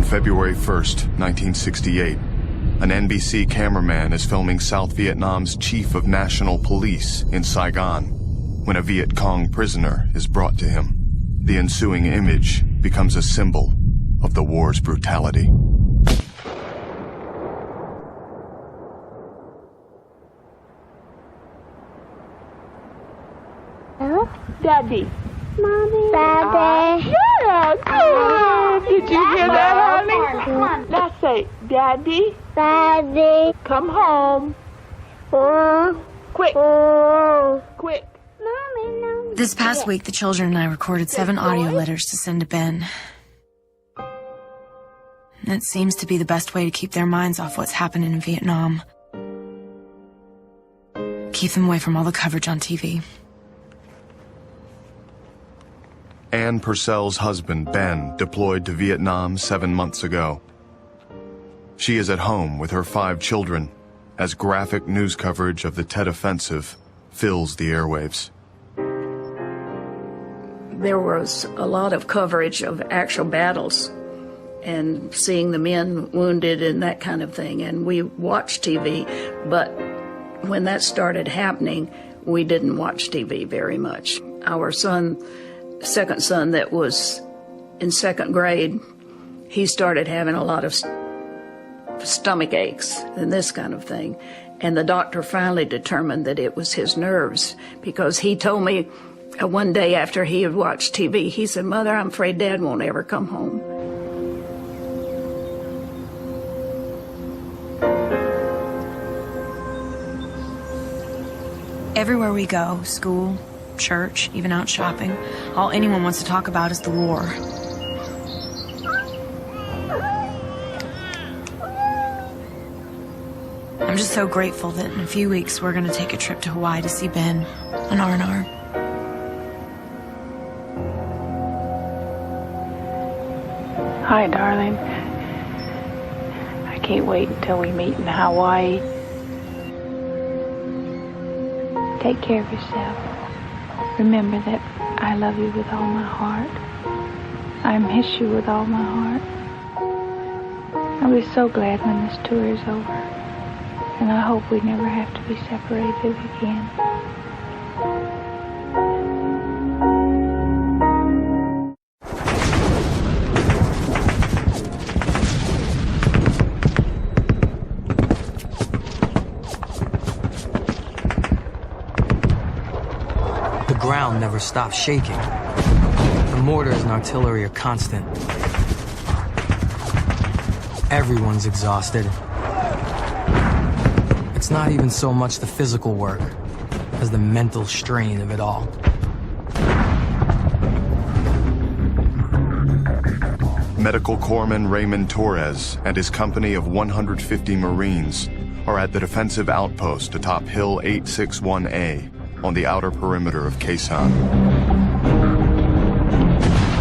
February 1st, 1968, an NBC cameraman is filming South Vietnam's chief of national police in Saigon when a Vietcong prisoner is brought to him. The ensuing image becomes a symbol of the war's brutality. Daddy. Mommy. Daddy. Yeah, good. Did you hear that, honey? Come on. Now say, Daddy. Daddy. Come home. Quick. Quick. Mommy, no. This past week, the children and I recorded 7 audio letters to send to Ben. And it seems to be the best way to keep their minds off what's happening in Vietnam. Keep them away from all the coverage on TV. Ann Purcell's husband, Ben, deployed to Vietnam 7 months ago. She is at home with her 5 children as graphic news coverage of the Tet Offensive fills the airwaves. There was a lot of coverage of actual battles and seeing the men wounded and that kind of thing. And we watched TV, but when that started happening, we didn't watch TV very much. Our second son that was in 2nd grade, he started having a lot of stomach aches and this kind of thing. And the doctor finally determined that it was his nerves, because he told me one day after he had watched TV, he said, "Mother, I'm afraid Dad won't ever come home." Everywhere we go, school, church, even out shopping, all anyone wants to talk about is the war. I'm just so grateful that in a few weeks we're going to take a trip to Hawaii to see Ben on R&R. Hi, darling. I can't wait until we meet in Hawaii. Take care of yourself. Remember that I love you with all my heart. I miss you with all my heart. I'll be so glad when this tour is over. And I hope we never have to be separated again. The ground never stops shaking. The mortars and artillery are constant. Everyone's exhausted. It's not even so much the physical work as the mental strain of it all. Medical Corpsman Raymond Torres and his company of 150 Marines are at the defensive outpost atop Hill 861A on the outer perimeter of Khe Sanh.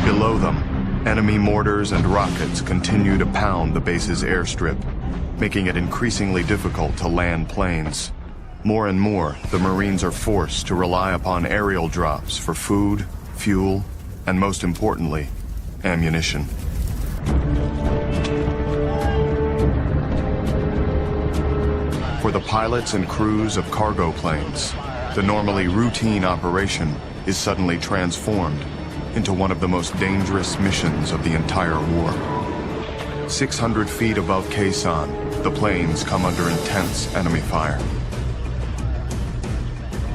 Below them, enemy mortars and rockets continue to pound the base's airstrip, making it increasingly difficult to land planes. More and more, the Marines are forced to rely upon aerial drops for food, fuel, and most importantly, ammunition. For the pilots and crews of cargo planes, the normally routine operation is suddenly transformed into one of the most dangerous missions of the entire war. 600 feet above Khe Sanh, the planes come under intense enemy fire.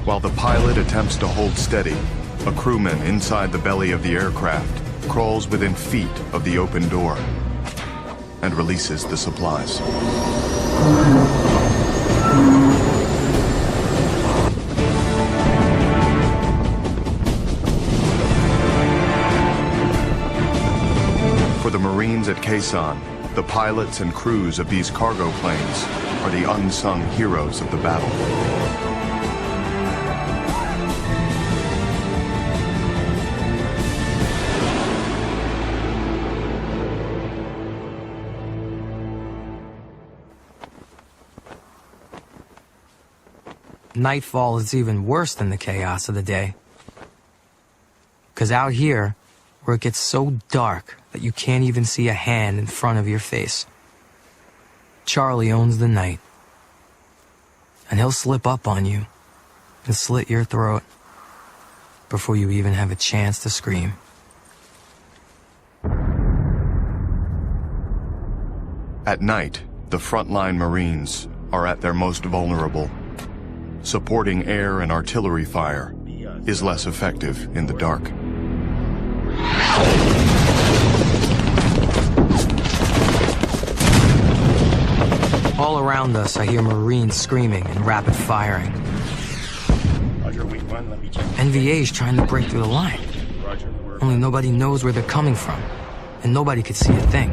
While the pilot attempts to hold steady, a crewman inside the belly of the aircraft crawls within feet of the open door and releases the supplies. For the Marines at Khe Sanh, the pilots and crews of these cargo planes are the unsung heroes of the battle. Nightfall is even worse than the chaos of the day. 'Cause out here, where it gets so dark that you can't even see a hand in front of your face. Charlie owns the night, and he'll slip up on you and slit your throat before you even have a chance to scream. At night, the frontline Marines are at their most vulnerable. Supporting air and artillery fire is less effective in the dark. All around us, I hear Marines screaming and rapid firing. NVA's trying to break through the line. Only nobody knows where they're coming from, and nobody could see a thing.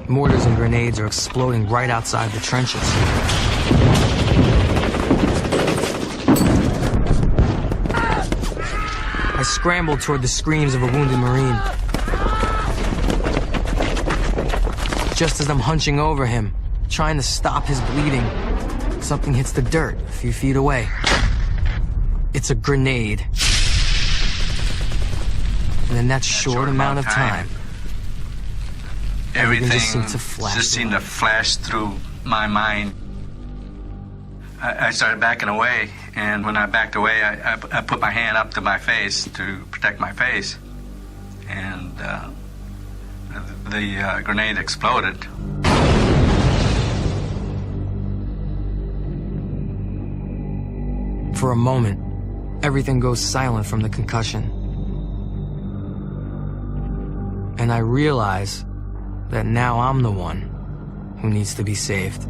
Mortars and grenades are exploding right outside the trenches. I scramble toward the screams of a wounded Marine. Just as I'm hunching over him, trying to stop his bleeding, something hits the dirt a few feet away. It's a grenade. And in that short amount of time, everything just seemed to flash through my mind. I started backing away, and when I backed away, I put my hand up to my face to protect my face, and the grenade exploded. For a moment, everything goes silent from the concussion, and I realize that now I'm the one who needs to be saved.